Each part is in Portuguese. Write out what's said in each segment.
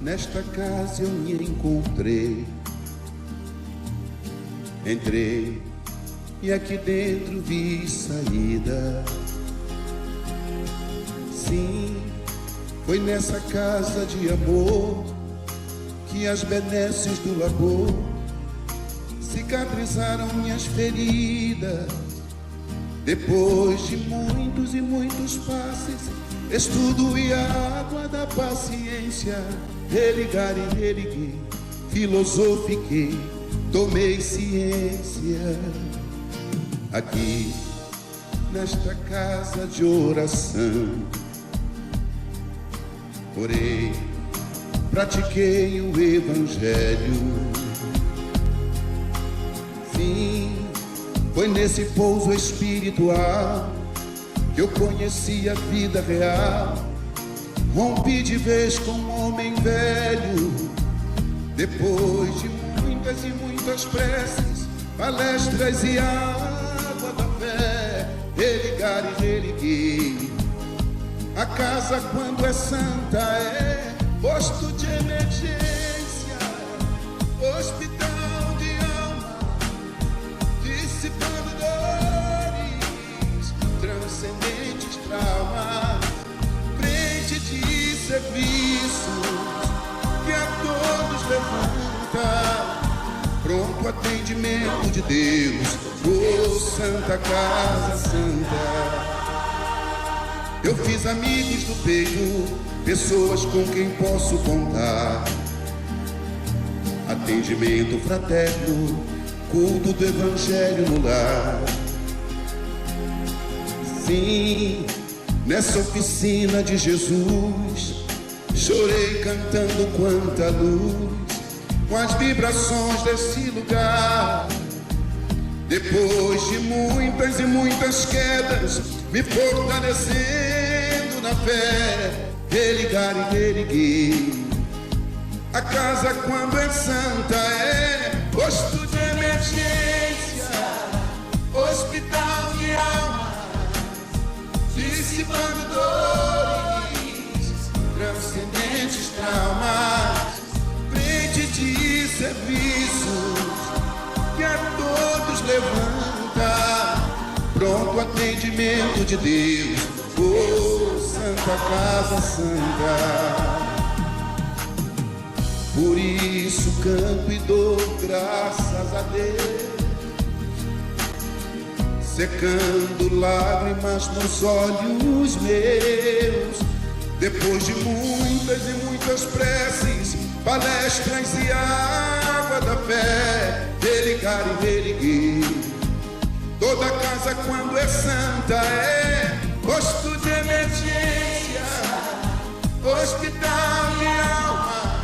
Nesta casa eu me encontrei. Entrei e aqui dentro vi saída. Sim, foi nessa casa de amor que as benesses do labor cicatrizaram minhas feridas. Depois de muitos e muitos passes, estudo e a água da paciência, religar e religuei, filosofiquei, tomei ciência. Aqui, nesta casa de oração, orei, pratiquei o evangelho. Sim, foi nesse pouso espiritual que eu conheci a vida real. Rompi de vez com um homem velho. Depois de muitas e muitas preces, palestras e água da fé, religar e religuei. A casa, quando é santa, é posto de emergência, hospital de alma, dissipando dores, transcendentes traumas, frente de serviços que a todos levanta, pronto atendimento de Deus, oh Santa Casa Santa. Eu fiz amigos do peito, pessoas com quem posso contar, atendimento fraterno, culto do evangelho no lar. Sim, nessa oficina de Jesus, chorei cantando quanta luz, com as vibrações desse lugar. Depois de muitas e muitas quedas, me fortalecendo na fé, religar e religuei. A casa, quando é santa, é posto de emergência, hospital de alma, dissipando dores, transcendentes traumas, frente de serviços que a todos levanta, pronto atendimento de Deus, oh Santa Casa Santa. Por isso canto e dou graças a Deus, secando lágrimas nos olhos meus. Depois de muitas e muitas preces, palestras e água da fé, religar e religuei. Toda casa, quando é santa, é posto de emergência, hospital de alma,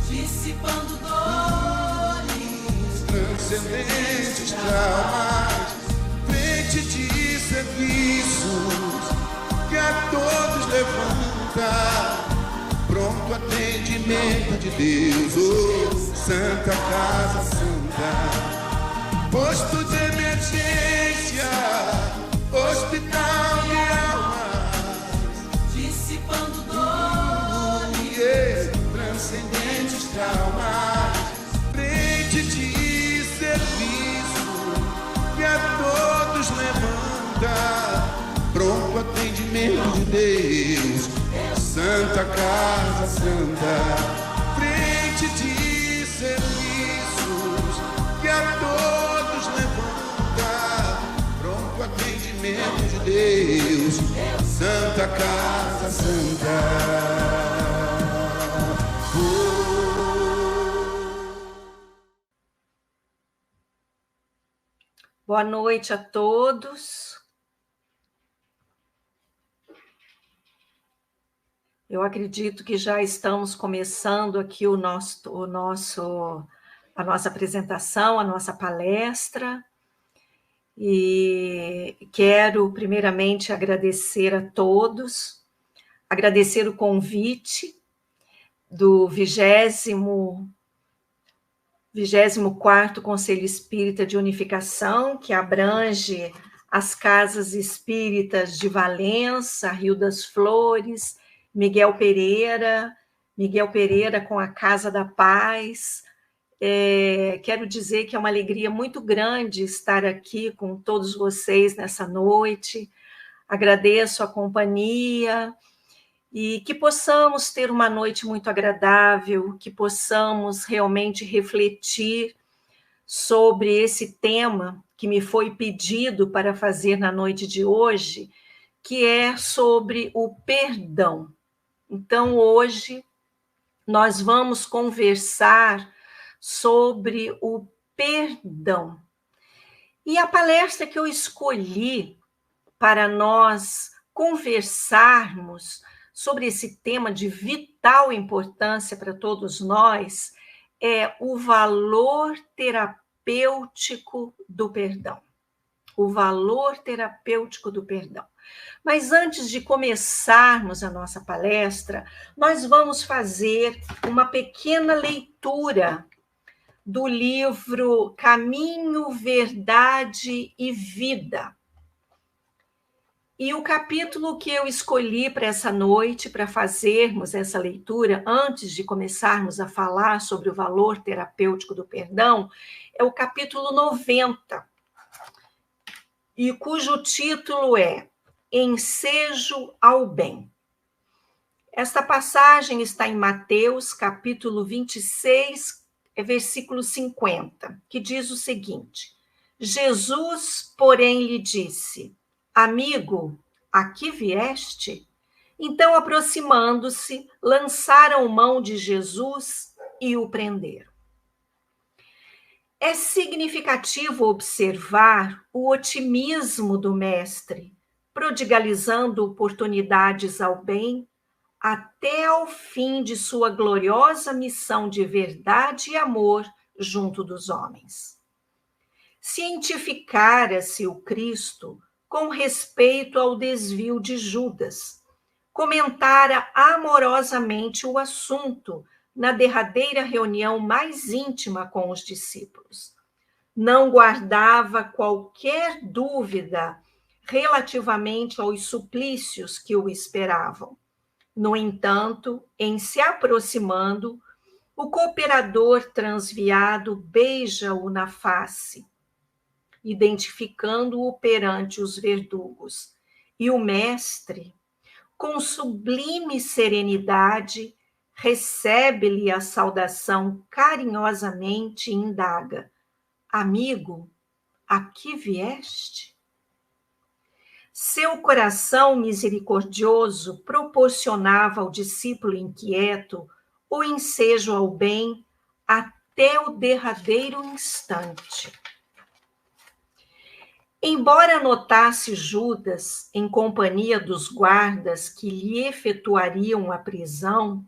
dissipando dores, transcendentes traumas, frente de serviços que a todos levanta, pronto atendimento de Deus, oh Santa Casa Santa. Posto de emergência, hospital de almas, dissipando dores, transcendentes traumas, frente de serviço que a todos levanta, pronto atendimento de Deus, Santa Casa Santa. Frente de serviços que a todos levanta, pronto atendimento de Deus, Santa Casa Santa. Boa noite a todos. Eu acredito que já estamos começando aqui a nossa apresentação, a nossa palestra. E quero primeiramente agradecer a todos, agradecer o convite do 24º Conselho Espírita de Unificação, que abrange as casas espíritas de Valença, Rio das Flores, Miguel Pereira, Miguel Pereira com a Casa da Paz. Quero dizer que é uma alegria muito grande estar aqui com todos vocês nessa noite. Agradeço a companhia e que possamos ter uma noite muito agradável, que possamos realmente refletir sobre esse tema que me foi pedido para fazer na noite de hoje, que é sobre o perdão. Então, hoje, nós vamos conversar sobre o perdão. E a palestra que eu escolhi para nós conversarmos sobre esse tema de vital importância para todos nós é o valor terapêutico do perdão. O valor terapêutico do perdão. Mas antes de começarmos a nossa palestra, nós vamos fazer uma pequena leitura do livro Caminho, Verdade e Vida. E o capítulo que eu escolhi para essa noite, para fazermos essa leitura, antes de começarmos a falar sobre o valor terapêutico do perdão, é o capítulo 90, e cujo título é Ensejo ao Bem. Esta passagem está em Mateus, capítulo 26, versículo 50, que diz o seguinte: Jesus, porém, lhe disse: Amigo, aqui vieste? Então, aproximando-se, lançaram mão de Jesus e o prenderam. É significativo observar o otimismo do mestre, prodigalizando oportunidades ao bem até ao fim de sua gloriosa missão de verdade e amor junto dos homens. Cientificara-se o Cristo com respeito ao desvio de Judas, comentara amorosamente o assunto na derradeira reunião mais íntima com os discípulos. Não guardava qualquer dúvida relativamente aos suplícios que o esperavam. No entanto, em se aproximando, o cooperador transviado beija-o na face, identificando-o perante os verdugos. E o mestre, com sublime serenidade, recebe-lhe a saudação carinhosamente e indaga: Amigo, aqui vieste? Seu coração misericordioso proporcionava ao discípulo inquieto o ensejo ao bem até o derradeiro instante. Embora notasse Judas em companhia dos guardas que lhe efetuariam a prisão,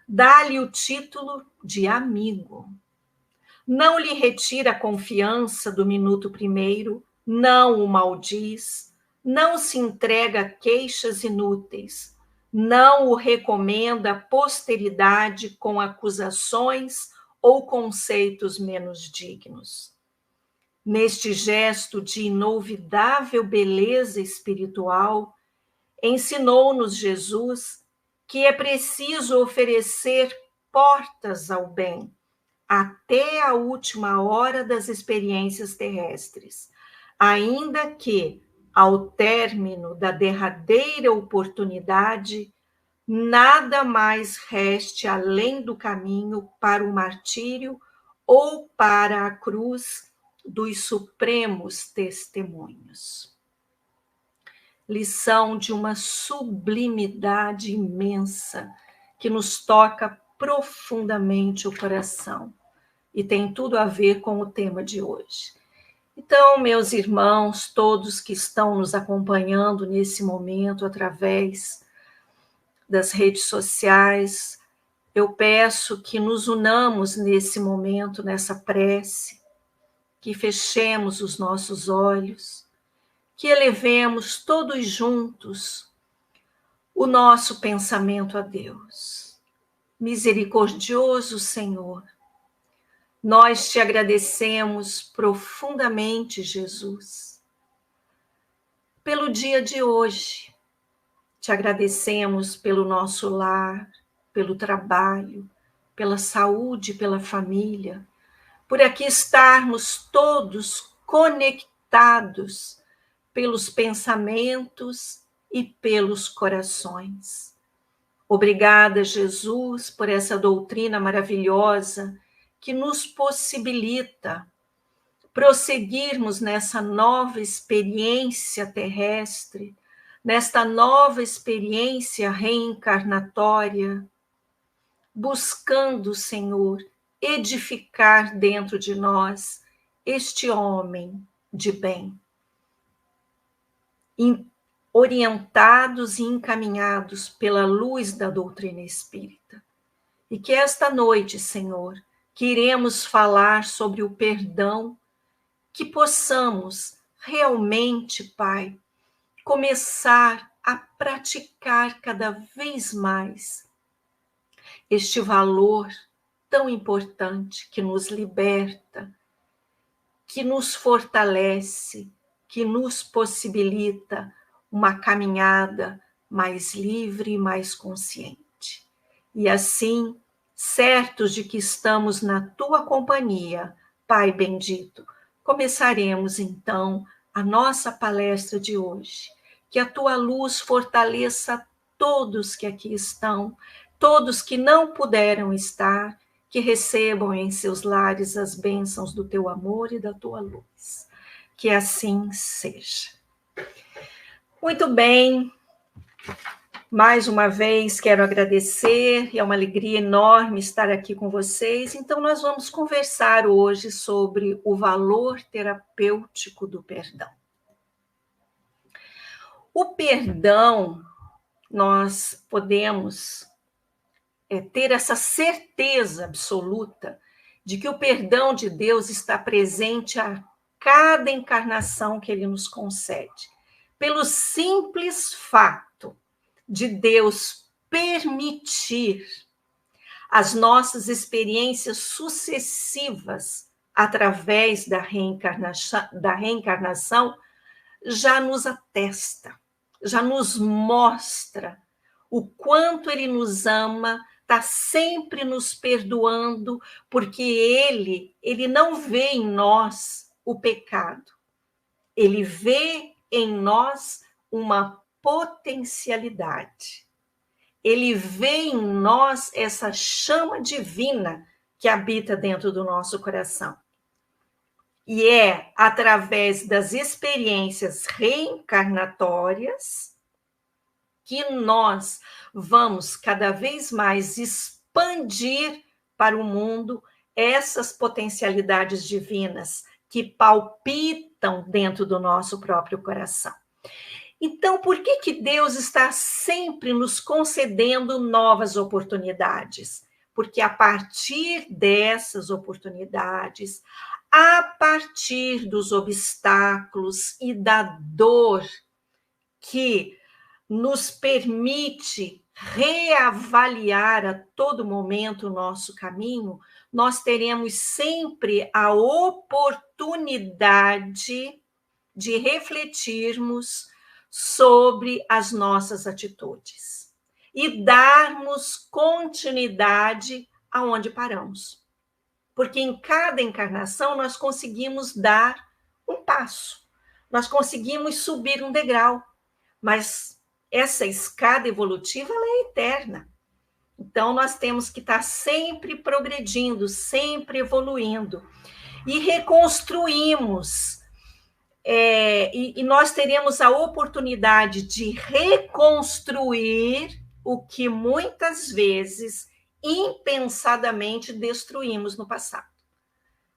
dá-lhe o título de amigo. Não lhe retira a confiança do minuto primeiro, não o maldiz, não se entrega a queixas inúteis, não o recomenda à posteridade com acusações ou conceitos menos dignos. Neste gesto de inolvidável beleza espiritual, ensinou-nos Jesus que é preciso oferecer portas ao bem até a última hora das experiências terrestres, ainda que, ao término da derradeira oportunidade, nada mais reste além do caminho para o martírio ou para a cruz dos supremos testemunhos. Lição de uma sublimidade imensa que nos toca profundamente o coração e tem tudo a ver com o tema de hoje. Então, meus irmãos, todos que estão nos acompanhando nesse momento através das redes sociais, eu peço que nos unamos nesse momento, nessa prece, que fechemos os nossos olhos, que elevemos todos juntos o nosso pensamento a Deus. Misericordioso Senhor, nós te agradecemos profundamente, Jesus, pelo dia de hoje. Te agradecemos pelo nosso lar, pelo trabalho, pela saúde, pela família, por aqui estarmos todos conectados pelos pensamentos e pelos corações. Obrigada, Jesus, por essa doutrina maravilhosa que nos possibilita prosseguirmos nessa nova experiência terrestre, nesta nova experiência reencarnatória, buscando, Senhor, edificar dentro de nós este homem de bem, orientados e encaminhados pela luz da doutrina espírita. E que esta noite, Senhor, que iremos falar sobre o perdão, que possamos realmente, Pai, começar a praticar cada vez mais este valor tão importante que nos liberta, que nos fortalece, que nos possibilita uma caminhada mais livre e mais consciente. E assim, certos de que estamos na tua companhia, Pai bendito, começaremos então a nossa palestra de hoje. Que a tua luz fortaleça todos que aqui estão, todos que não puderam estar, que recebam em seus lares as bênçãos do teu amor e da tua luz. Que assim seja. Muito bem. Mais uma vez quero agradecer, é uma alegria enorme estar aqui com vocês. Então nós vamos conversar hoje sobre o valor terapêutico do perdão. O perdão, nós podemos ter essa certeza absoluta de que o perdão de Deus está presente a cada encarnação que Ele nos concede, pelo simples fato de Deus permitir as nossas experiências sucessivas através da reencarnação, já nos atesta, já nos mostra o quanto Ele nos ama, está sempre nos perdoando, porque Ele não vê em nós o pecado, Ele vê em nós uma potencialidade. Ele vê em nós essa chama divina que habita dentro do nosso coração. E é através das experiências reencarnatórias que nós vamos cada vez mais expandir para o mundo essas potencialidades divinas que palpitam dentro do nosso próprio coração. Então, por que Deus está sempre nos concedendo novas oportunidades? Porque a partir dessas oportunidades, a partir dos obstáculos e da dor que nos permite reavaliar a todo momento o nosso caminho, nós teremos sempre a oportunidade de refletirmos sobre as nossas atitudes e darmos continuidade aonde paramos. Porque em cada encarnação nós conseguimos dar um passo, nós conseguimos subir um degrau, mas essa escada evolutiva ela é eterna. Então nós temos que estar sempre progredindo, sempre evoluindo e reconstruímos. E nós teremos a oportunidade de reconstruir o que muitas vezes, impensadamente, destruímos no passado.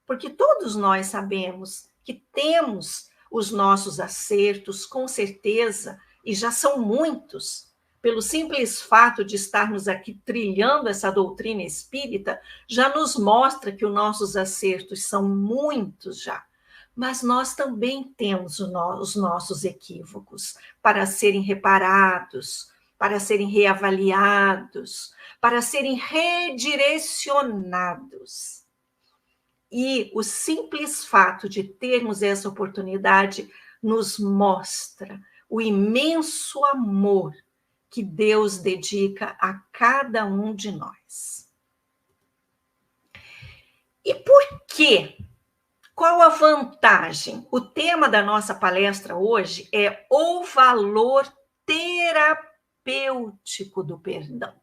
Porque todos nós sabemos que temos os nossos acertos, com certeza, e já são muitos, pelo simples fato de estarmos aqui trilhando essa doutrina espírita, já nos mostra que os nossos acertos são muitos já. Mas nós também temos os nossos equívocos para serem reparados, para serem reavaliados, para serem redirecionados. E o simples fato de termos essa oportunidade nos mostra o imenso amor que Deus dedica a cada um de nós. E por quê? Qual a vantagem? O tema da nossa palestra hoje é o valor terapêutico do perdão.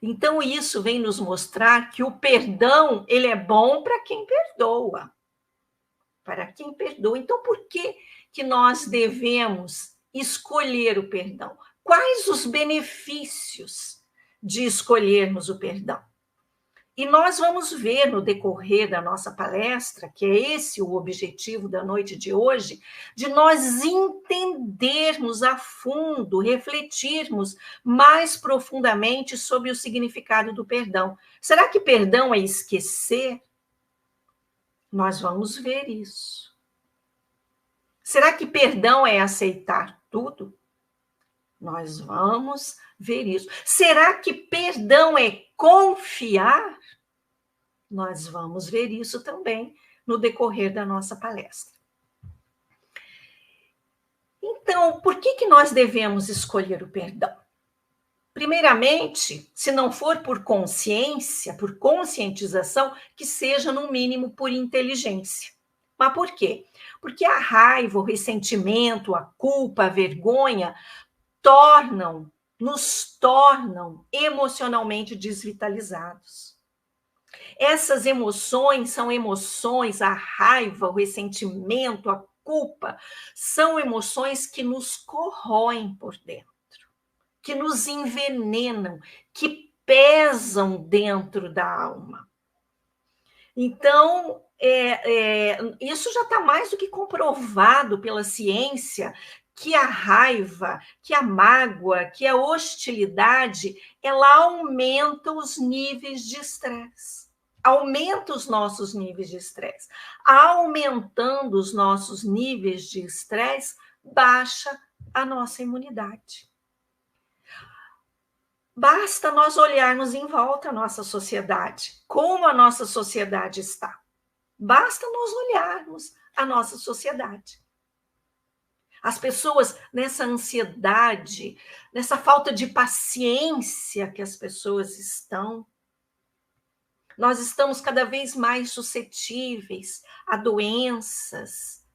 Então, isso vem nos mostrar que o perdão, ele é bom para quem perdoa. Para quem perdoa. Então, por que nós devemos escolher o perdão? Quais os benefícios de escolhermos o perdão? E nós vamos ver no decorrer da nossa palestra, que é esse o objetivo da noite de hoje, de nós entendermos a fundo, refletirmos mais profundamente sobre o significado do perdão. Será que perdão é esquecer? Nós vamos ver isso. Será que perdão é aceitar tudo? Nós vamos ver isso. Será que perdão é confiar? Nós vamos ver isso também no decorrer da nossa palestra. Então, por que nós devemos escolher o perdão? Primeiramente, se não for por consciência, por conscientização, que seja, no mínimo, por inteligência. Mas por quê? Porque a raiva, o ressentimento, a culpa, a vergonha nos tornam emocionalmente desvitalizados. Essas emoções são emoções, a raiva, o ressentimento, a culpa, são emoções que nos corroem por dentro, que nos envenenam, que pesam dentro da alma. Então, isso já está mais do que comprovado pela ciência, que a raiva, que a mágoa, que a hostilidade, ela aumenta os níveis de estresse. Aumenta os nossos níveis de estresse. Aumentando os nossos níveis de estresse, baixa a nossa imunidade. Basta nós olharmos em volta a nossa sociedade, como a nossa sociedade está. Basta nós olharmos a nossa sociedade. As pessoas nessa ansiedade, nessa falta de paciência que as pessoas estão, nós estamos cada vez mais suscetíveis a doenças,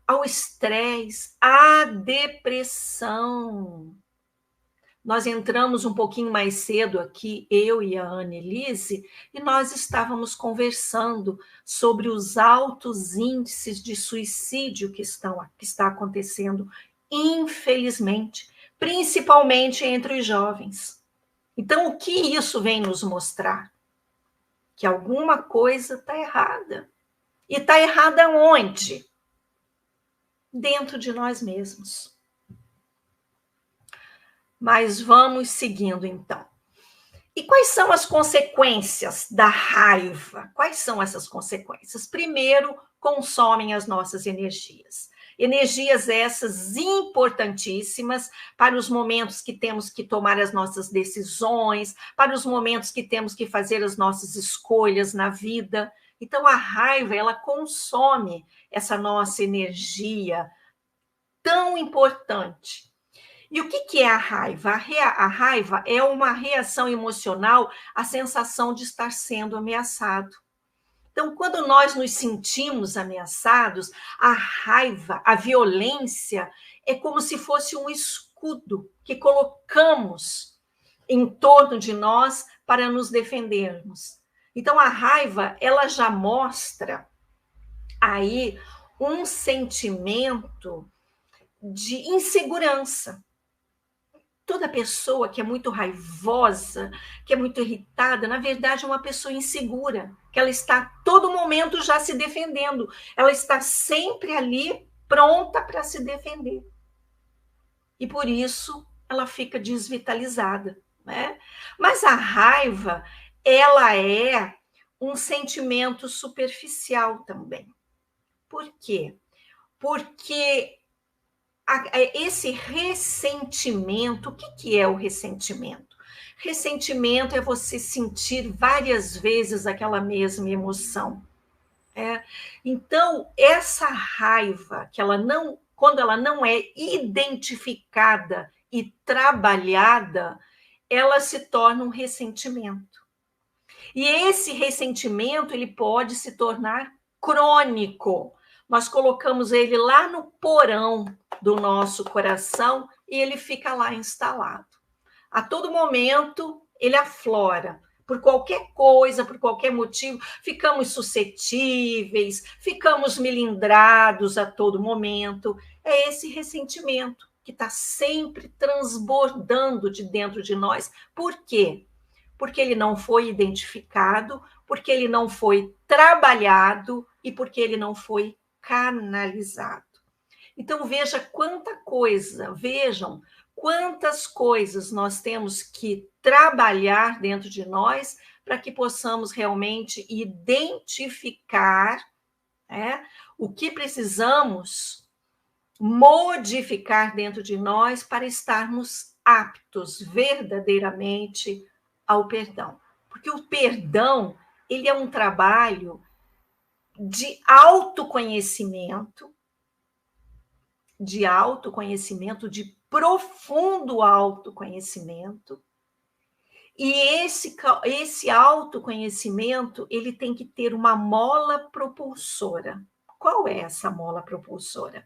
ao estresse, à depressão. Nós entramos um pouquinho mais cedo aqui, eu e a Annelise, e nós estávamos conversando sobre os altos índices de suicídio que está acontecendo, infelizmente, principalmente entre os jovens. Então, o que isso vem nos mostrar? Que alguma coisa está errada. E está errada onde? Dentro de nós mesmos. Mas vamos seguindo, então. E quais são as consequências da raiva? Quais são essas consequências? Primeiro, consomem as nossas energias. Energias essas importantíssimas para os momentos que temos que tomar as nossas decisões, para os momentos que temos que fazer as nossas escolhas na vida. Então, a raiva, ela consome essa nossa energia tão importante. E o que é a raiva? A raiva é uma reação emocional à sensação de estar sendo ameaçado. Então, quando nós nos sentimos ameaçados, a raiva, a violência, é como se fosse um escudo que colocamos em torno de nós para nos defendermos. Então, a raiva, ela já mostra aí um sentimento de insegurança. Toda pessoa que é muito raivosa, que é muito irritada, na verdade é uma pessoa insegura, que ela está a todo momento já se defendendo. Ela está sempre ali pronta para se defender. E por isso ela fica desvitalizada, né? Mas a raiva, ela é um sentimento superficial também. Por quê? Porque esse ressentimento, o que é o ressentimento? Ressentimento é você sentir várias vezes aquela mesma emoção. Então, essa raiva, quando ela não é identificada e trabalhada, ela se torna um ressentimento. E esse ressentimento, ele pode se tornar crônico. Nós colocamos ele lá no porão do nosso coração e ele fica lá instalado. A todo momento, ele aflora. Por qualquer coisa, por qualquer motivo, ficamos suscetíveis, ficamos melindrados a todo momento. É esse ressentimento que está sempre transbordando de dentro de nós. Por quê? Porque ele não foi identificado, porque ele não foi trabalhado e porque ele não foi canalizado. Então, veja quanta coisa, vejam quantas coisas nós temos que trabalhar dentro de nós para que possamos realmente identificar, né, o que precisamos modificar dentro de nós para estarmos aptos verdadeiramente ao perdão. Porque o perdão, ele é um trabalho de autoconhecimento, de profundo autoconhecimento. E esse autoconhecimento, ele tem que ter uma mola propulsora. Qual é essa mola propulsora?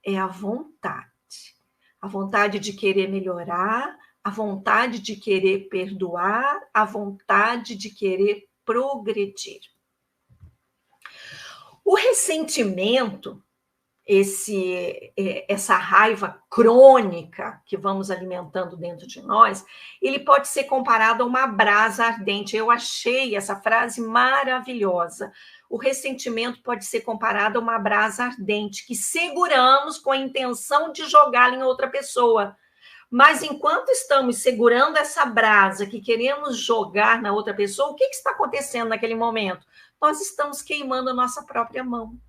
É a vontade. A vontade de querer melhorar, a vontade de querer perdoar, a vontade de querer progredir. O ressentimento, essa raiva crônica que vamos alimentando dentro de nós, ele pode ser comparado a uma brasa ardente. Eu achei essa frase maravilhosa. O ressentimento pode ser comparado a uma brasa ardente que seguramos com a intenção de jogá-la em outra pessoa. Mas enquanto estamos segurando essa brasa que queremos jogar na outra pessoa, o que está acontecendo naquele momento? Nós estamos queimando a nossa própria mão.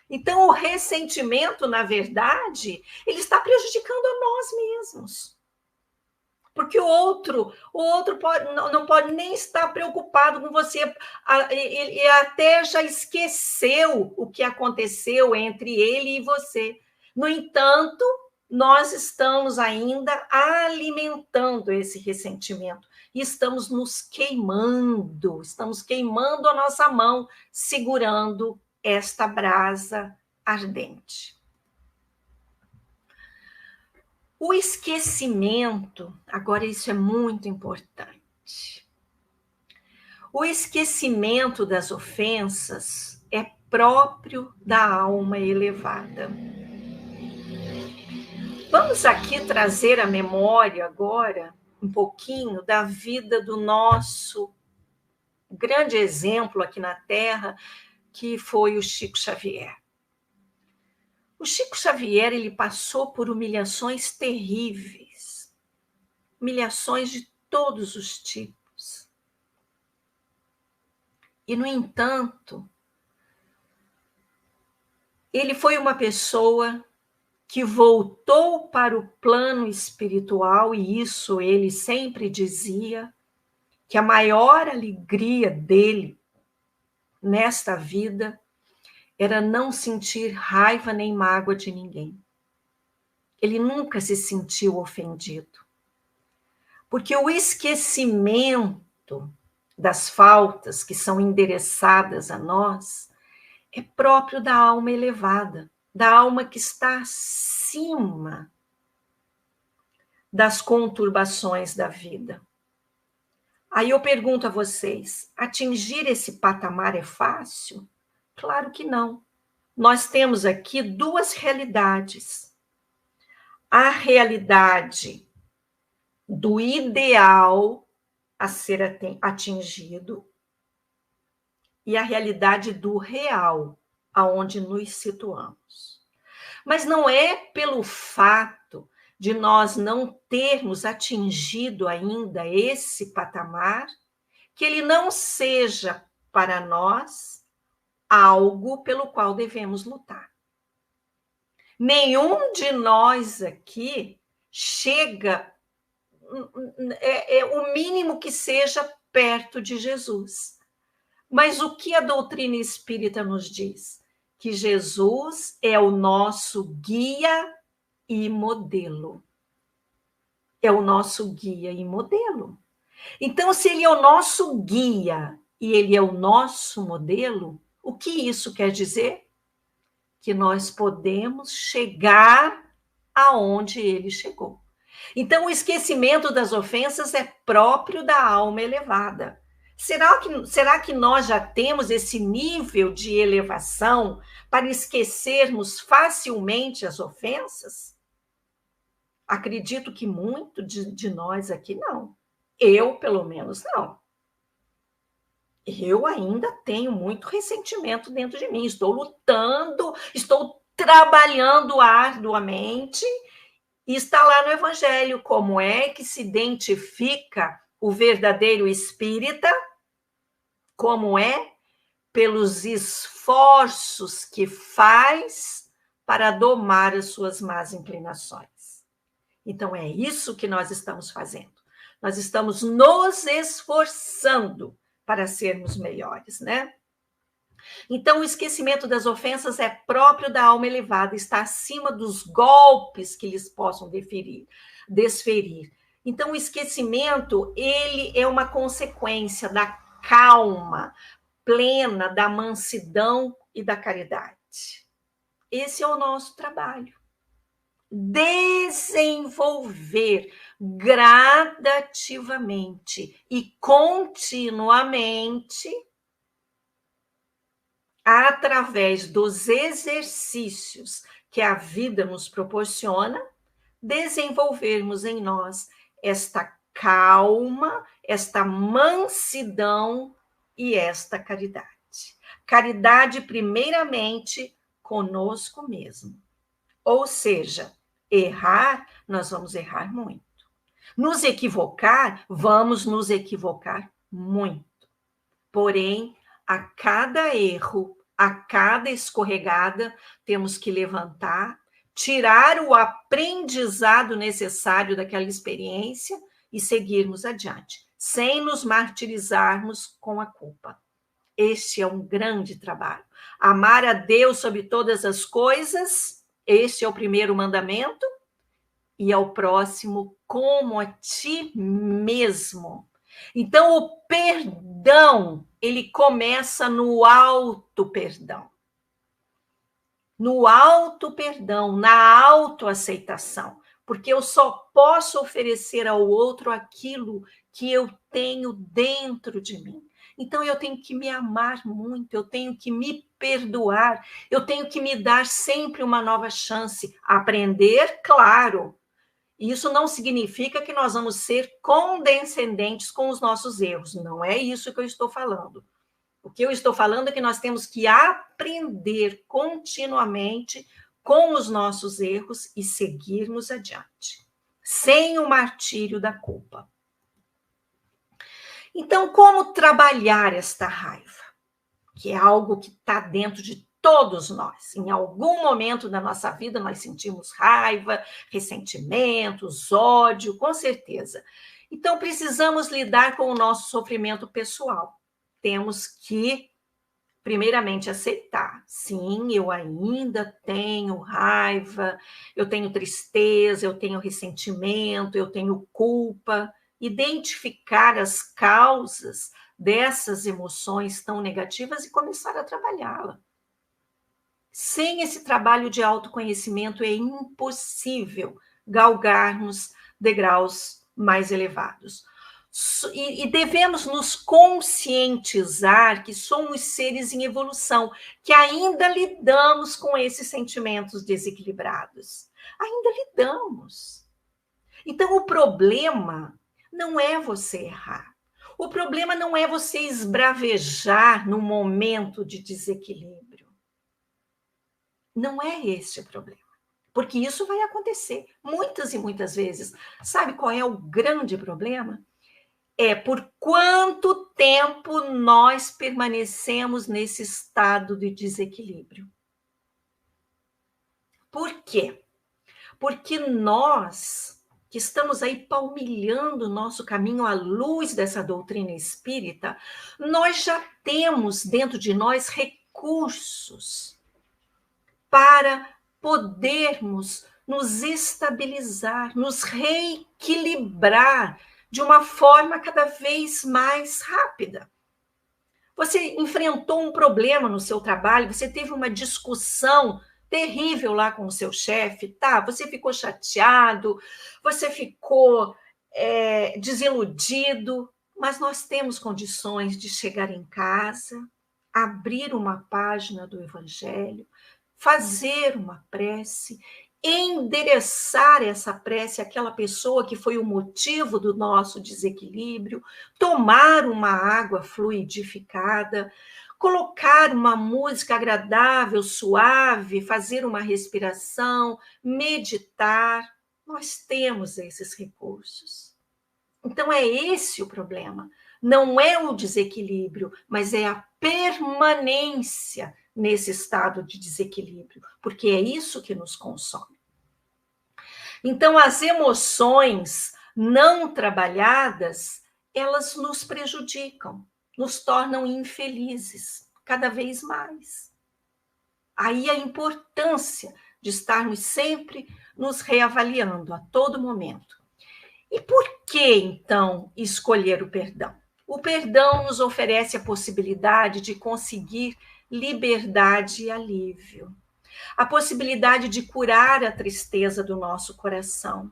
Então, o ressentimento, na verdade, ele está prejudicando a nós mesmos. Porque o outro não pode nem estar preocupado com você. Ele até já esqueceu o que aconteceu entre ele e você. No entanto, nós estamos ainda alimentando esse ressentimento. E estamos nos queimando. Estamos queimando a nossa mão, segurando esta brasa ardente. O esquecimento, agora isso é muito importante. O esquecimento das ofensas é próprio da alma elevada. Vamos aqui trazer à memória agora um pouquinho da vida do nosso grande exemplo aqui na Terra, que foi o Chico Xavier. O Chico Xavier, ele passou por humilhações terríveis, humilhações de todos os tipos. E, no entanto, ele foi uma pessoa que voltou para o plano espiritual, e isso ele sempre dizia, que a maior alegria dele nesta vida era não sentir raiva nem mágoa de ninguém. Ele nunca se sentiu ofendido. Porque o esquecimento das faltas que são endereçadas a nós é próprio da alma elevada, da alma que está acima das conturbações da vida. Aí eu pergunto a vocês, atingir esse patamar é fácil? Claro que não. Nós temos aqui duas realidades. A realidade do ideal a ser atingido e a realidade do real, aonde nos situamos. Mas não é pelo fato de nós não termos atingido ainda esse patamar que ele não seja para nós algo pelo qual devemos lutar. Nenhum de nós aqui chega, o mínimo que seja perto de Jesus. Mas o que a doutrina espírita nos diz? Que Jesus é o nosso guia e modelo. é o nosso guia e modelo. Então, se ele é o nosso guia e ele é o nosso modelo, o que isso quer dizer? Que nós podemos chegar aonde ele chegou. Então, o esquecimento das ofensas é próprio da alma elevada. Será que nós já temos esse nível de elevação para esquecermos facilmente as ofensas? Acredito que muito de nós aqui não. Eu, pelo menos, não. Eu ainda tenho muito ressentimento dentro de mim. Estou lutando, estou trabalhando arduamente. E está lá no Evangelho como é que se identifica o verdadeiro espírita, como é pelos esforços que faz para domar as suas más inclinações. Então, é isso que nós estamos fazendo. Nós estamos nos esforçando para sermos melhores, né? Então, o esquecimento das ofensas é próprio da alma elevada, está acima dos golpes que lhes possam desferir. Então, o esquecimento, ele é uma consequência da calma plena, da mansidão e da caridade. Esse é o nosso trabalho. Desenvolver gradativamente e continuamente, através dos exercícios que a vida nos proporciona, desenvolvermos em nós esta calma, esta mansidão e esta caridade. Caridade, primeiramente, conosco mesmo. Ou seja, errar, nós vamos errar muito. Nos equivocar, vamos nos equivocar muito. Porém, a cada erro, a cada escorregada, temos que levantar, tirar o aprendizado necessário daquela experiência e seguirmos adiante, sem nos martirizarmos com a culpa. Este é um grande trabalho. Amar a Deus sobre todas as coisas, este é o primeiro mandamento, e ao próximo como a ti mesmo. Então, o perdão, ele começa no auto-perdão. No auto-perdão, na autoaceitação. Porque eu só posso oferecer ao outro aquilo que eu tenho dentro de mim. Então, eu tenho que me amar muito, eu tenho que me perdoar, eu tenho que me dar sempre uma nova chance. Aprender, claro. Isso não significa que nós vamos ser condescendentes com os nossos erros. Não é isso que eu estou falando. O que eu estou falando é que nós temos que aprender continuamente com os nossos erros e seguirmos adiante, sem o martírio da culpa. Então, como trabalhar esta raiva? Que é algo que está dentro de todos nós. Em algum momento da nossa vida, nós sentimos raiva, ressentimentos, ódio, com certeza. Então, precisamos lidar com o nosso sofrimento pessoal. Temos que, primeiramente, aceitar. Sim, eu ainda tenho raiva, eu tenho tristeza, eu tenho ressentimento, eu tenho culpa. Identificar as causas dessas emoções tão negativas e começar a trabalhá-la. Sem esse trabalho de autoconhecimento é impossível galgarmos degraus mais elevados. E devemos nos conscientizar que somos seres em evolução, que ainda lidamos com esses sentimentos desequilibrados. Ainda lidamos. Então, o problema não é você errar. O problema não é você esbravejar no momento de desequilíbrio. Não é esse o problema. Porque isso vai acontecer muitas e muitas vezes. Sabe qual é o grande problema? É por quanto tempo nós permanecemos nesse estado de desequilíbrio. Por quê? Porque nós que estamos aí palmilhando o nosso caminho à luz dessa doutrina espírita, nós já temos dentro de nós recursos para podermos nos estabilizar, nos reequilibrar de uma forma cada vez mais rápida. Você enfrentou um problema no seu trabalho, você teve uma discussão terrível lá com o seu chefe, tá? Você ficou chateado, você ficou desiludido, mas nós temos condições de chegar em casa, abrir uma página do Evangelho, fazer uma prece, endereçar essa prece àquela pessoa que foi o motivo do nosso desequilíbrio, tomar uma água fluidificada, colocar uma música agradável, suave, fazer uma respiração, meditar. Nós temos esses recursos. Então, é esse o problema. Não é o desequilíbrio, mas é a permanência nesse estado de desequilíbrio, porque é isso que nos consome. Então, as emoções não trabalhadas, elas nos prejudicam, nos tornam infelizes, cada vez mais. Aí a importância de estarmos sempre nos reavaliando a todo momento. E por que, então, escolher o perdão? O perdão nos oferece a possibilidade de conseguir liberdade e alívio, a possibilidade de curar a tristeza do nosso coração.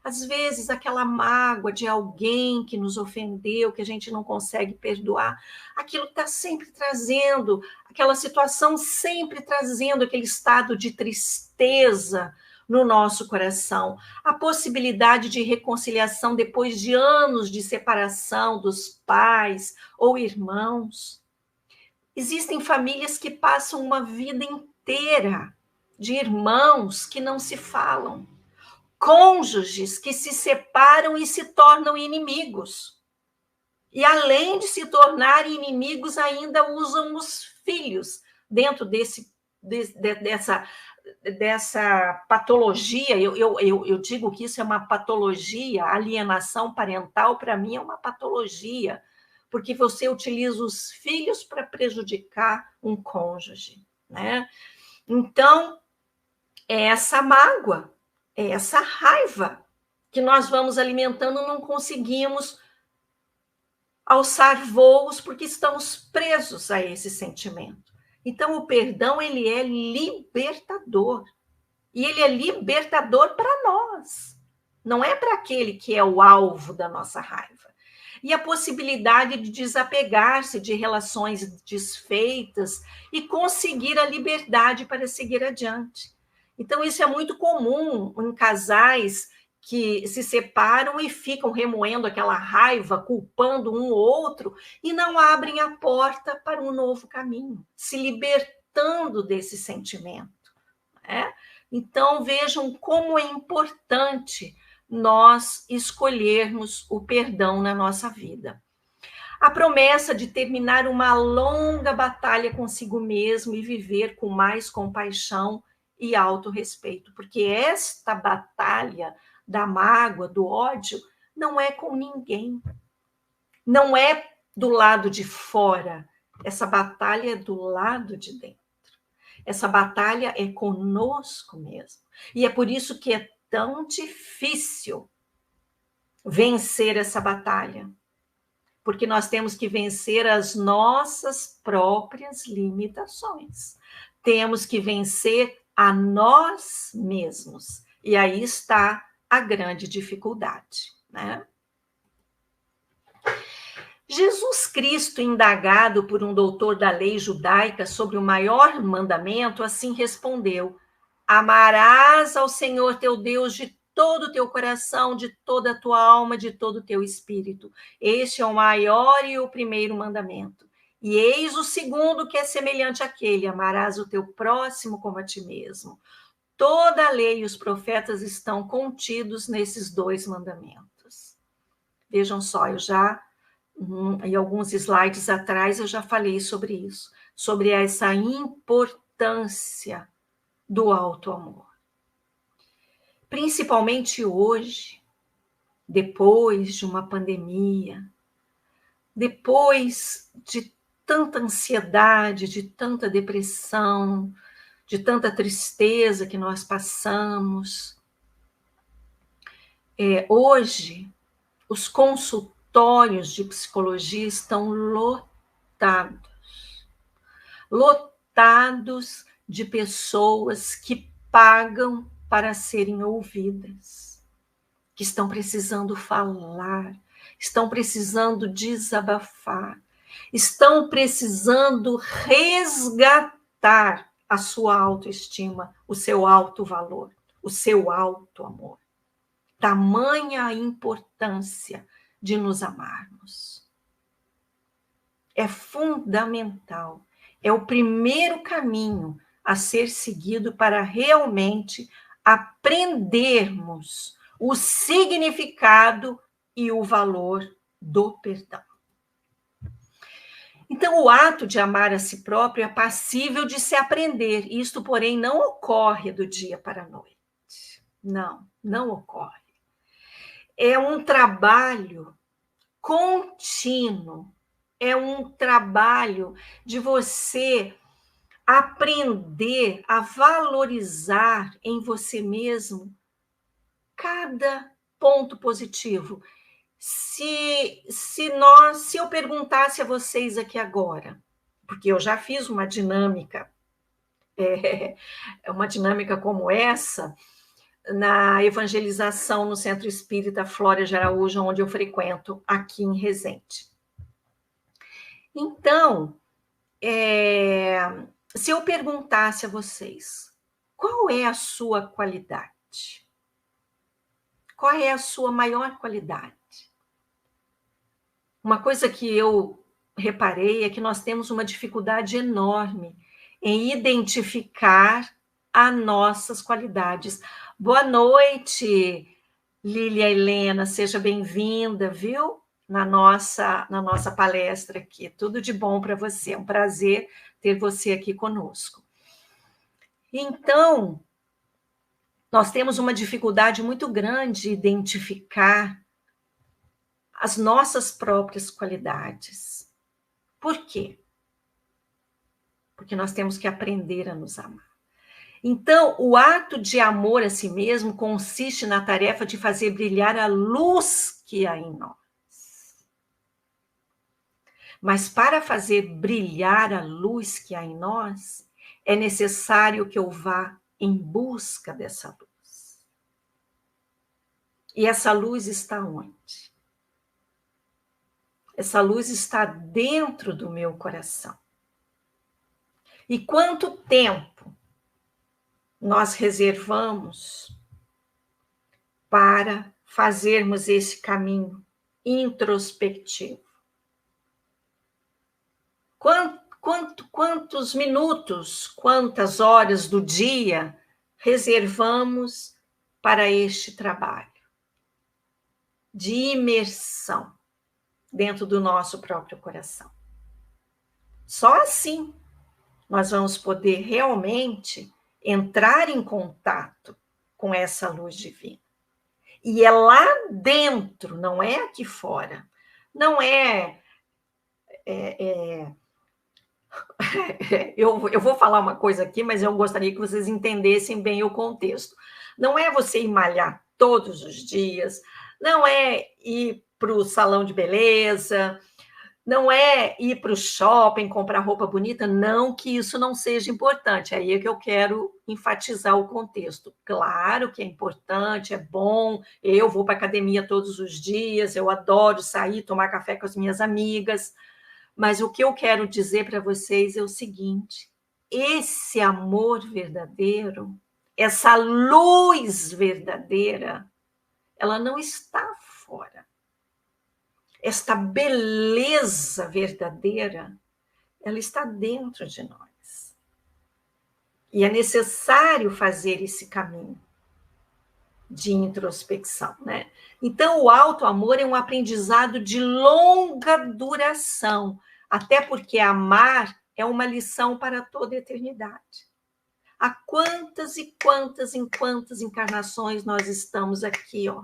Às vezes, aquela mágoa de alguém que nos ofendeu, que a gente não consegue perdoar, aquilo está sempre trazendo, aquela situação sempre trazendo aquele estado de tristeza no nosso coração. A possibilidade de reconciliação depois de anos de separação dos pais ou irmãos. Existem famílias que passam uma vida inteira de irmãos que não se falam, cônjuges que se separam e se tornam inimigos. E além de se tornarem inimigos, ainda usam os filhos dentro dessa patologia. Eu digo que isso é uma patologia, a alienação parental, para mim, é uma patologia, porque você utiliza os filhos para prejudicar um cônjuge, né? Então, é essa mágoa, é essa raiva que nós vamos alimentando, não conseguimos alçar voos porque estamos presos a esse sentimento. Então, o perdão, ele é libertador. E ele é libertador para nós. Não é para aquele que é o alvo da nossa raiva. E a possibilidade de desapegar-se de relações desfeitas e conseguir a liberdade para seguir adiante. Então, isso é muito comum em casais que se separam e ficam remoendo aquela raiva, culpando um ou outro, e não abrem a porta para um novo caminho, se libertando desse sentimento, né? Então, vejam como é importante nós escolhermos o perdão na nossa vida. A promessa de terminar uma longa batalha consigo mesmo e viver com mais compaixão e autorrespeito, porque esta batalha da mágoa, do ódio, não é com ninguém. Não é do lado de fora. Essa batalha é do lado de dentro. Essa batalha é conosco mesmo. E é por isso que é tão difícil vencer essa batalha. Porque nós temos que vencer as nossas próprias limitações. Temos que vencer a nós mesmos. E aí está a grande dificuldade, né? Jesus Cristo, indagado por um doutor da lei judaica sobre o maior mandamento, assim respondeu: amarás ao Senhor teu Deus de todo o teu coração, de toda a tua alma, de todo o teu espírito. Este é o maior e o primeiro mandamento. E eis o segundo, que é semelhante àquele: amarás o teu próximo como a ti mesmo. Toda a lei e os profetas estão contidos nesses dois mandamentos. Vejam só, eu já, em alguns slides atrás, eu já falei sobre isso, sobre essa importância do auto-amor. Principalmente hoje, depois de uma pandemia, depois de tanta ansiedade, de tanta depressão, de tanta tristeza que nós passamos. Hoje, os consultórios de psicologia estão lotados de pessoas que pagam para serem ouvidas, que estão precisando falar, estão precisando desabafar, estão precisando resgatar a sua autoestima, o seu alto valor, o seu alto amor. Tamanha a importância de nos amarmos. É fundamental, é o primeiro caminho a ser seguido para realmente aprendermos o significado e o valor do perdão. Então, o ato de amar a si próprio é passível de se aprender. Isto, porém, não ocorre do dia para a noite. Não ocorre. É um trabalho contínuo. É um trabalho de você aprender a valorizar em você mesmo cada ponto positivo. Se eu perguntasse a vocês aqui agora, porque eu já fiz uma dinâmica, uma dinâmica como essa, na evangelização no Centro Espírita Flora de Araújo, onde eu frequento, aqui em Resende. Então, se eu perguntasse a vocês, qual é a sua qualidade? Qual é a sua maior qualidade? Uma coisa que eu reparei é que nós temos uma dificuldade enorme em identificar as nossas qualidades. Boa noite, Lília Helena, seja bem-vinda, viu? Na nossa palestra aqui. Tudo de bom para você, é um prazer ter você aqui conosco. Então, nós temos uma dificuldade muito grande de identificar as nossas próprias qualidades. Por quê? Porque nós temos que aprender a nos amar. Então, o ato de amor a si mesmo consiste na tarefa de fazer brilhar a luz que há em nós. Mas para fazer brilhar a luz que há em nós, é necessário que eu vá em busca dessa luz. E essa luz está onde? Essa luz está dentro do meu coração. E quanto tempo nós reservamos para fazermos esse caminho introspectivo? Quantos minutos, quantas horas do dia reservamos para este trabalho de imersão dentro do nosso próprio coração? Só assim nós vamos poder realmente entrar em contato com essa luz divina. E é lá dentro, não é aqui fora. Não eu vou falar uma coisa aqui, mas eu gostaria que vocês entendessem bem o contexto. Não é você ir malhar todos os dias, não é ir para o salão de beleza, não é ir para o shopping, comprar roupa bonita, não que isso não seja importante, aí é que eu quero enfatizar o contexto. Claro que é importante, é bom, eu vou para a academia todos os dias, eu adoro sair, tomar café com as minhas amigas, mas o que eu quero dizer para vocês é o seguinte: esse amor verdadeiro, essa luz verdadeira, ela não está fora. Esta beleza verdadeira, ela está dentro de nós. E é necessário fazer esse caminho de introspecção, né? Então, o autoamor é um aprendizado de longa duração, até porque amar é uma lição para toda a eternidade. Há quantas e quantas encarnações nós estamos aqui, ó,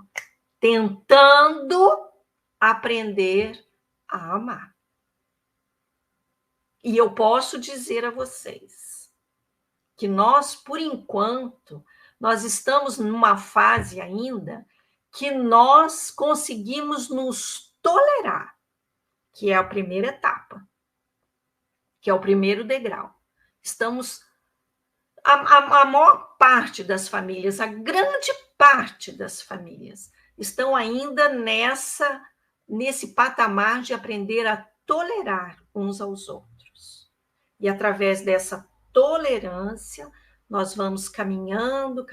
tentando aprender a amar. E eu posso dizer a vocês que nós, por enquanto, nós estamos numa fase ainda que nós conseguimos nos tolerar, que é a primeira etapa, que é o primeiro degrau. Estamos, a maior parte das famílias, a grande parte das famílias, estão ainda nesse patamar de aprender a tolerar uns aos outros. E através dessa tolerância, nós vamos caminhando,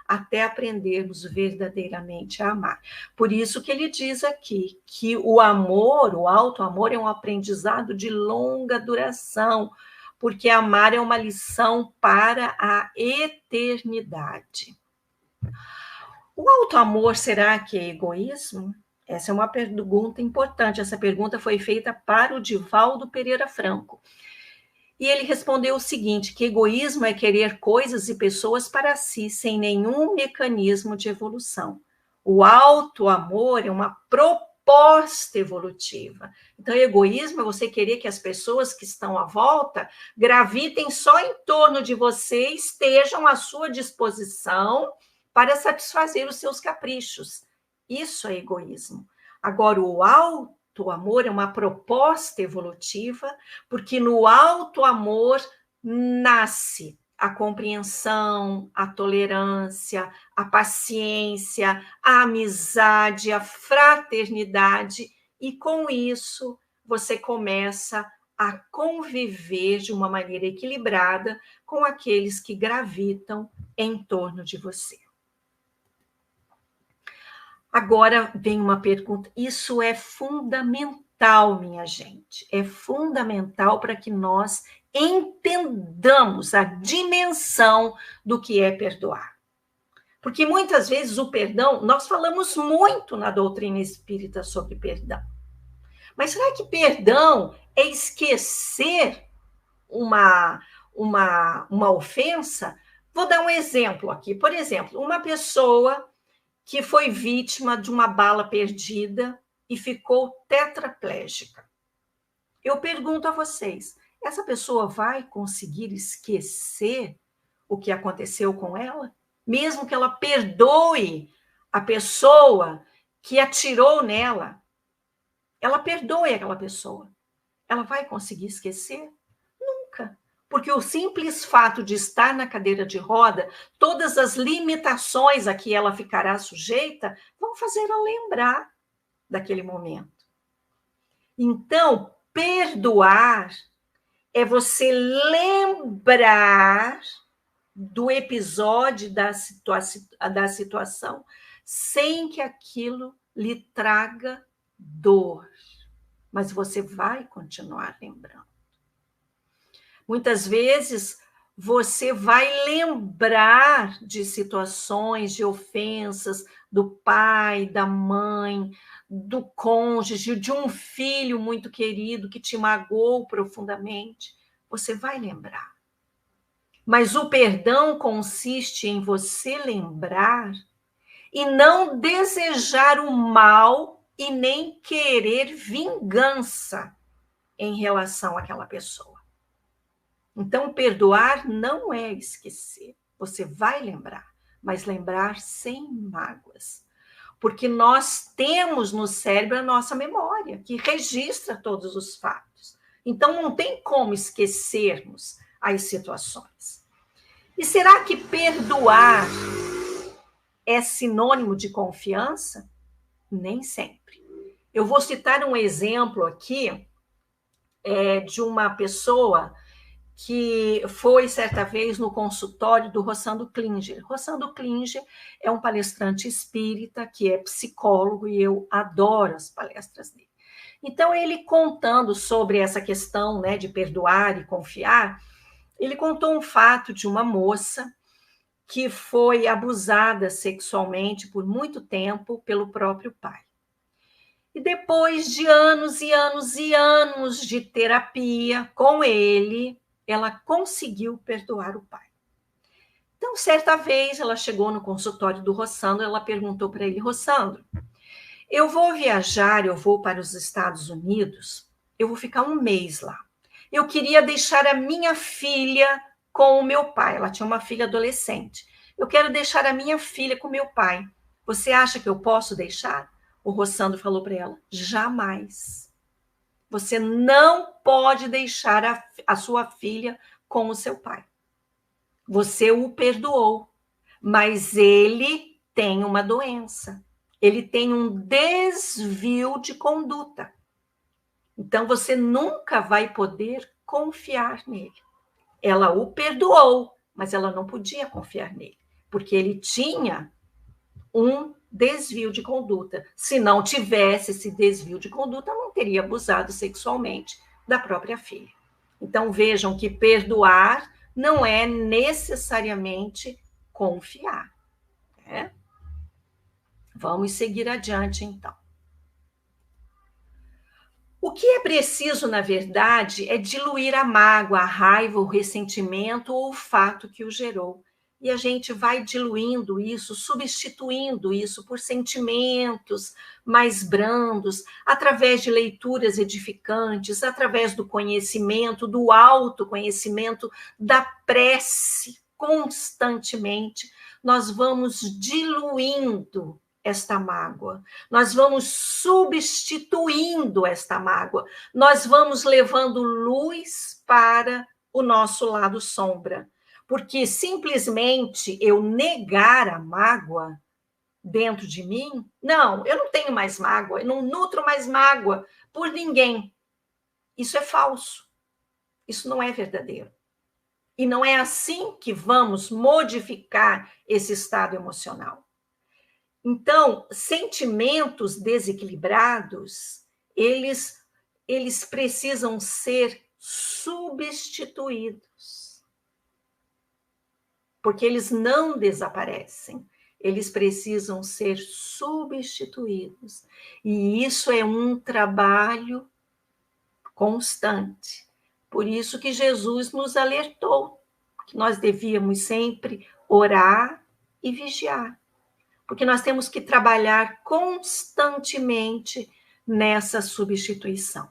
até aprendermos verdadeiramente a amar. Por isso que ele diz aqui que o amor, o alto amor, é um aprendizado de longa duração, porque amar é uma lição para a eternidade. O alto amor, será que é egoísmo? Essa é uma pergunta importante. Essa pergunta foi feita para o Divaldo Pereira Franco. E ele respondeu o seguinte, que egoísmo é querer coisas e pessoas para si, sem nenhum mecanismo de evolução. O alto amor é uma proposta evolutiva. Então, egoísmo é você querer que as pessoas que estão à volta gravitem só em torno de você, estejam à sua disposição para satisfazer os seus caprichos. Isso é egoísmo. Agora, o alto amor é uma proposta evolutiva, porque no alto amor nasce a compreensão, a tolerância, a paciência, a amizade, a fraternidade, e com isso você começa a conviver de uma maneira equilibrada com aqueles que gravitam em torno de você. Agora vem uma pergunta, isso é fundamental, minha gente, é fundamental para que nós entendamos a dimensão do que é perdoar. Porque muitas vezes o perdão, nós falamos muito na doutrina espírita sobre perdão, mas será que perdão é esquecer uma ofensa? Vou dar um exemplo aqui, por exemplo, uma pessoa que foi vítima de uma bala perdida e ficou tetraplégica. Eu pergunto a vocês, essa pessoa vai conseguir esquecer o que aconteceu com ela? Mesmo que ela perdoe a pessoa que atirou nela, ela perdoe aquela pessoa, ela vai conseguir esquecer? Nunca. Porque o simples fato de estar na cadeira de roda, todas as limitações a que ela ficará sujeita, vão fazê-la lembrar daquele momento. Então, perdoar é você lembrar do episódio, da situação, sem que aquilo lhe traga dor. Mas você vai continuar lembrando. Muitas vezes você vai lembrar de situações, de ofensas do pai, da mãe, do cônjuge, de um filho muito querido que te magoou profundamente. Você vai lembrar. Mas o perdão consiste em você lembrar e não desejar o mal e nem querer vingança em relação àquela pessoa. Então, perdoar não é esquecer. Você vai lembrar, mas lembrar sem mágoas. Porque nós temos no cérebro a nossa memória, que registra todos os fatos. Então, não tem como esquecermos as situações. E será que perdoar é sinônimo de confiança? Nem sempre. Eu vou citar um exemplo aqui de uma pessoa que foi certa vez no consultório do Rossando Klinger. Rossando Klinger é um palestrante espírita que é psicólogo e eu adoro as palestras dele. Então, ele contando sobre essa questão, né, de perdoar e confiar, ele contou um fato de uma moça que foi abusada sexualmente por muito tempo pelo próprio pai. E depois de anos e anos e anos de terapia com ele, ela conseguiu perdoar o pai. Então, certa vez, ela chegou no consultório do Rossandro, ela perguntou para ele, Rossandro, eu vou viajar, eu vou para os Estados Unidos, eu vou ficar um mês lá. Eu queria deixar a minha filha com o meu pai. Ela tinha uma filha adolescente. Eu quero deixar a minha filha com meu pai. Você acha que eu posso deixar? O Rossandro falou para ela: jamais. Você não pode deixar a sua filha com o seu pai. Você o perdoou, mas ele tem uma doença. Ele tem um desvio de conduta. Então, você nunca vai poder confiar nele. Ela o perdoou, mas ela não podia confiar nele, porque ele tinha um desvio de conduta. Se não tivesse esse desvio de conduta, não teria abusado sexualmente da própria filha. Então, vejam que perdoar não é necessariamente confiar. Né? Vamos seguir adiante, então. O que é preciso, na verdade, é diluir a mágoa, a raiva, o ressentimento ou o fato que o gerou. E a gente vai diluindo isso, substituindo isso por sentimentos mais brandos, através de leituras edificantes, através do conhecimento, do autoconhecimento, da prece, constantemente. Nós vamos diluindo esta mágoa, nós vamos substituindo esta mágoa, nós vamos levando luz para o nosso lado sombra, porque simplesmente eu negar a mágoa dentro de mim, não, eu não tenho mais mágoa, eu não nutro mais mágoa por ninguém. Isso é falso, isso não é verdadeiro. E não é assim que vamos modificar esse estado emocional. Então, sentimentos desequilibrados, eles precisam ser substituídos. Porque eles não desaparecem, eles precisam ser substituídos. E isso é um trabalho constante. Por isso que Jesus nos alertou que nós devíamos sempre orar e vigiar. Porque nós temos que trabalhar constantemente nessa substituição.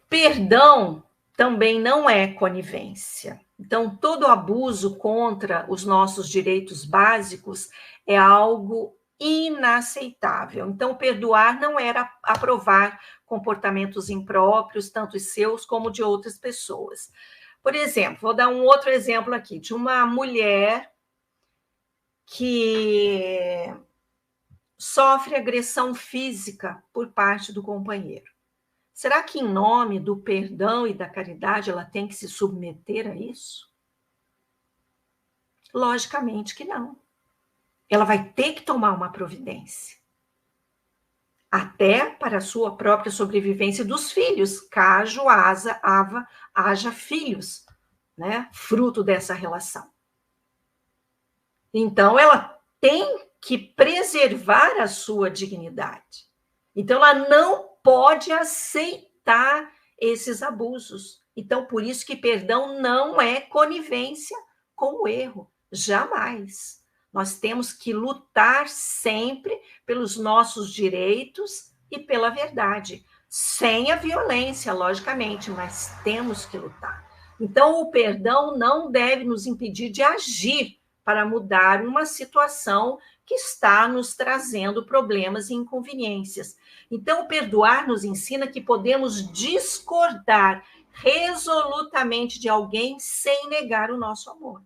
Perdão também não é conivência. Então, todo abuso contra os nossos direitos básicos é algo inaceitável. Então, perdoar não era aprovar comportamentos impróprios, tanto os seus como de outras pessoas. Por exemplo, vou dar um outro exemplo aqui, de uma mulher que sofre agressão física por parte do companheiro. Será que, em nome do perdão e da caridade, ela tem que se submeter a isso? Logicamente que não. Ela vai ter que tomar uma providência. Até para a sua própria sobrevivência dos filhos, caso haja filhos, né, fruto dessa relação. Então, ela tem que preservar a sua dignidade. Então, ela não pode aceitar esses abusos. Então, por isso que perdão não é conivência com o erro. Jamais. Nós temos que lutar sempre pelos nossos direitos e pela verdade. Sem a violência, logicamente, mas temos que lutar. Então, o perdão não deve nos impedir de agir para mudar uma situação que está nos trazendo problemas e inconveniências. Então, o perdoar nos ensina que podemos discordar resolutamente de alguém sem negar o nosso amor.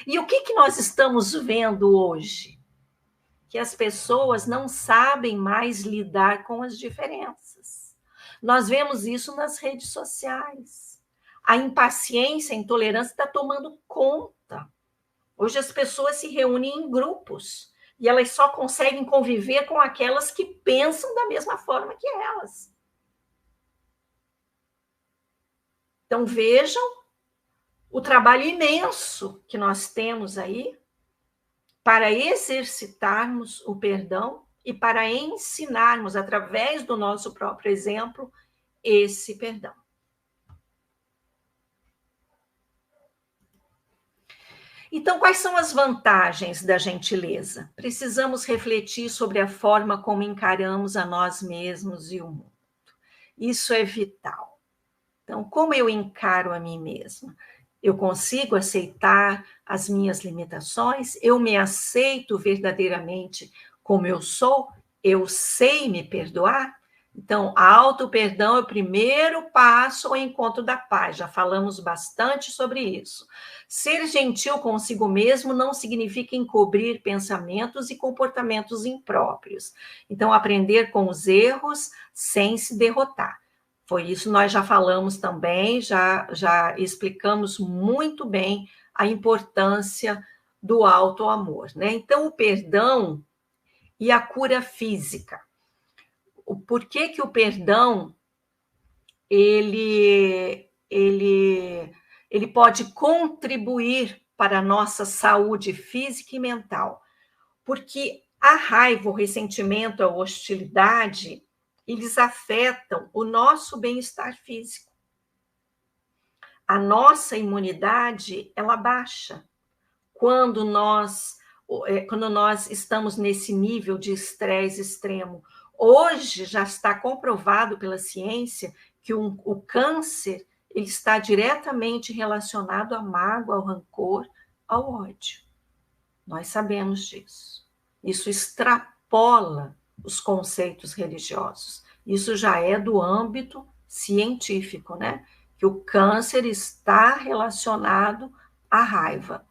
E o que nós estamos vendo hoje? Que as pessoas não sabem mais lidar com as diferenças. Nós vemos isso nas redes sociais. A impaciência, a intolerância está tomando conta. Hoje as pessoas se reúnem em grupos e elas só conseguem conviver com aquelas que pensam da mesma forma que elas. Então vejam o trabalho imenso que nós temos aí para exercitarmos o perdão e para ensinarmos, através do nosso próprio exemplo, esse perdão. Então, quais são as vantagens da gentileza? Precisamos refletir sobre a forma como encaramos a nós mesmos e o mundo. Isso é vital. Então, como eu encaro a mim mesma? Eu consigo aceitar as minhas limitações? Eu me aceito verdadeiramente como eu sou? Eu sei me perdoar? Então, auto-perdão é o primeiro passo ao encontro da paz. Já falamos bastante sobre isso. Ser gentil consigo mesmo não significa encobrir pensamentos e comportamentos impróprios. Então, aprender com os erros sem se derrotar. Foi isso, nós já falamos também, já explicamos muito bem a importância do auto-amor, né? Então, o perdão e a cura física. Por que que o perdão, ele pode contribuir para a nossa saúde física e mental? Porque a raiva, o ressentimento, a hostilidade, eles afetam o nosso bem-estar físico. A nossa imunidade, ela baixa quando nós estamos nesse nível de estresse extremo. Hoje já está comprovado pela ciência que o câncer ele está diretamente relacionado à mágoa, ao rancor, ao ódio. Nós sabemos disso. Isso extrapola os conceitos religiosos. Isso já é do âmbito científico, né? Que o câncer está relacionado à raiva.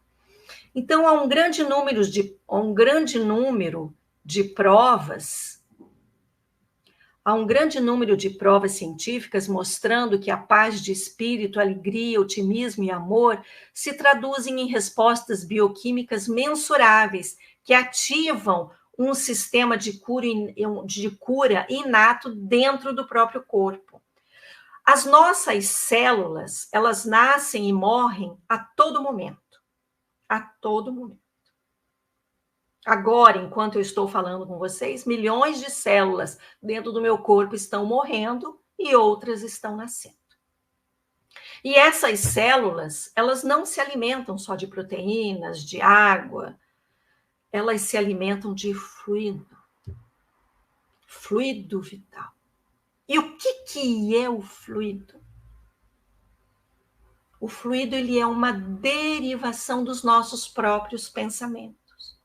Então, há um grande número de provas, científicas mostrando que a paz de espírito, alegria, otimismo e amor se traduzem em respostas bioquímicas mensuráveis que ativam um sistema de cura inato dentro do próprio corpo. As nossas células, elas nascem e morrem a todo momento. A todo momento. Agora, enquanto eu estou falando com vocês, milhões de células dentro do meu corpo estão morrendo e outras estão nascendo. E essas células, elas não se alimentam só de proteínas, de água, elas se alimentam de fluido vital. E o que é o fluido? O fluido ele é uma derivação dos nossos próprios pensamentos.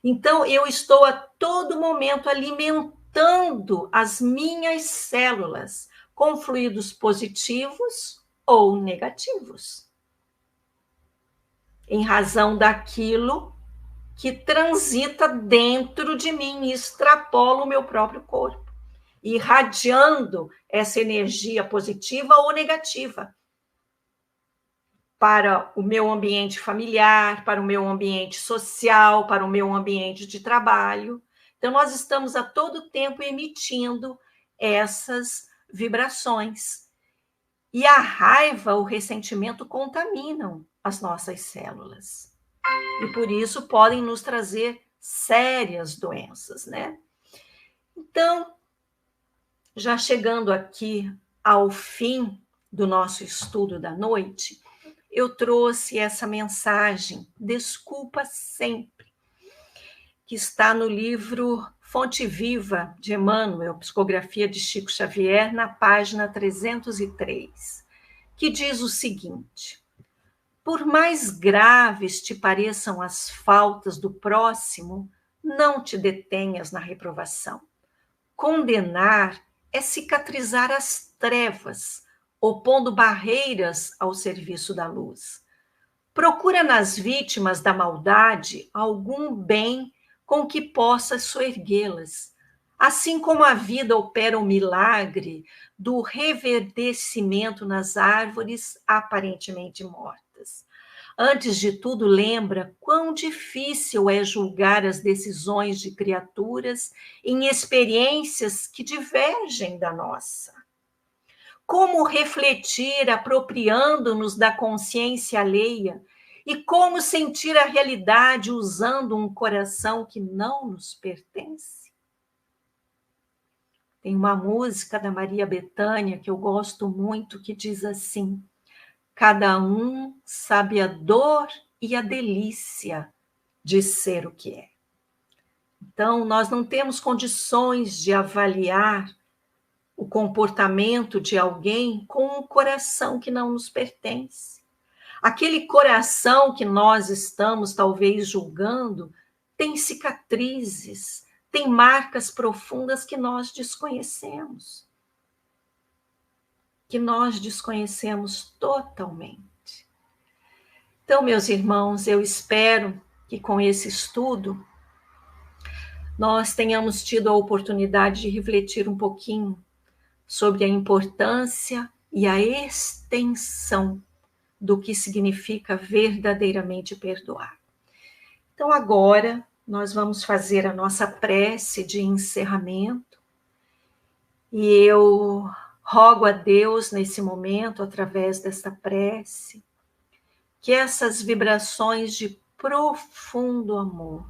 Então, eu estou a todo momento alimentando as minhas células com fluidos positivos ou negativos, em razão daquilo que transita dentro de mim e extrapola o meu próprio corpo, irradiando essa energia positiva ou negativa para o meu ambiente familiar, para o meu ambiente social, para o meu ambiente de trabalho. Então, nós estamos a todo tempo emitindo essas vibrações. E a raiva, o ressentimento contaminam as nossas células. E por isso podem nos trazer sérias doenças, né? Então, já chegando aqui ao fim do nosso estudo da noite, eu trouxe essa mensagem, Desculpa Sempre, que está no livro Fonte Viva, de Emmanuel, Psicografia de Chico Xavier, na página 303, que diz o seguinte: por mais graves te pareçam as faltas do próximo, não te detenhas na reprovação. Condenar é cicatrizar as trevas, opondo barreiras ao serviço da luz. Procura nas vítimas da maldade algum bem com que possas soerguê-las, assim como a vida opera o milagre do reverdecimento nas árvores aparentemente mortas. Antes de tudo, lembra quão difícil é julgar as decisões de criaturas em experiências que divergem da nossa. Como refletir apropriando-nos da consciência alheia e como sentir a realidade usando um coração que não nos pertence? Tem uma música da Maria Bethânia que eu gosto muito que diz assim: cada um sabe a dor e a delícia de ser o que é. Então, nós não temos condições de avaliar o comportamento de alguém com um coração que não nos pertence. Aquele coração que nós estamos talvez julgando tem cicatrizes, tem marcas profundas que nós desconhecemos. Que nós desconhecemos totalmente. Então, meus irmãos, eu espero que com esse estudo nós tenhamos tido a oportunidade de refletir um pouquinho sobre a importância e a extensão do que significa verdadeiramente perdoar. Então, agora, nós vamos fazer a nossa prece de encerramento e eu rogo a Deus, nesse momento, através desta prece, que essas vibrações de profundo amor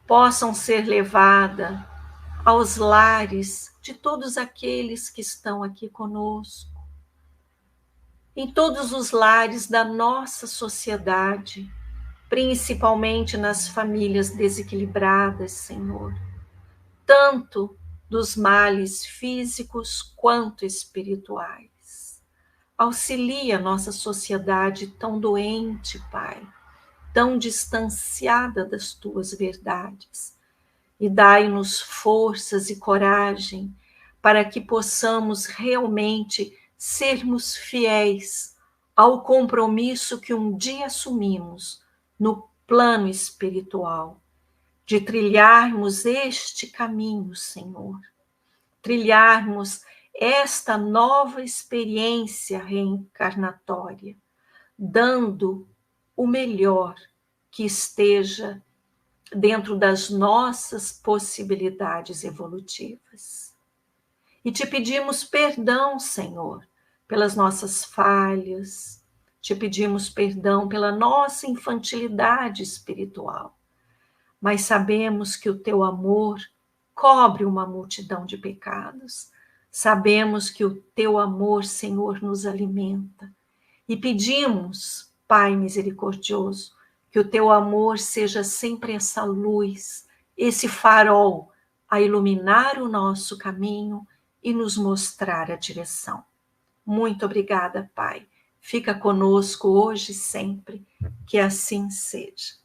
possam ser levadas aos lares de todos aqueles que estão aqui conosco, em todos os lares da nossa sociedade, principalmente nas famílias desequilibradas, Senhor, tanto dos males físicos quanto espirituais. Auxilia a nossa sociedade tão doente, Pai, tão distanciada das tuas verdades, e dai-nos forças e coragem para que possamos realmente sermos fiéis ao compromisso que um dia assumimos no plano espiritual, de trilharmos este caminho, Senhor, trilharmos esta nova experiência reencarnatória, dando o melhor que esteja dentro das nossas possibilidades evolutivas. E te pedimos perdão, Senhor, pelas nossas falhas, te pedimos perdão pela nossa infantilidade espiritual, mas sabemos que o teu amor cobre uma multidão de pecados, sabemos que o teu amor, Senhor, nos alimenta, e pedimos, Pai misericordioso, que o teu amor seja sempre essa luz, esse farol a iluminar o nosso caminho e nos mostrar a direção. Muito obrigada, Pai. Fica conosco hoje e sempre, que assim seja.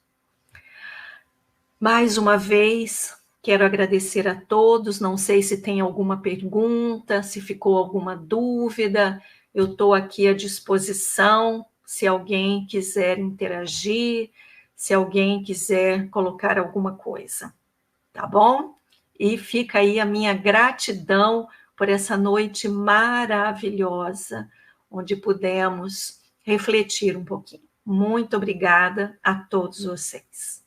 Mais uma vez, quero agradecer a todos. Não sei se tem alguma pergunta, se ficou alguma dúvida. Eu estou aqui à disposição. Se alguém quiser interagir, se alguém quiser colocar alguma coisa, tá bom? E fica aí a minha gratidão por essa noite maravilhosa, onde pudemos refletir um pouquinho. Muito obrigada a todos vocês.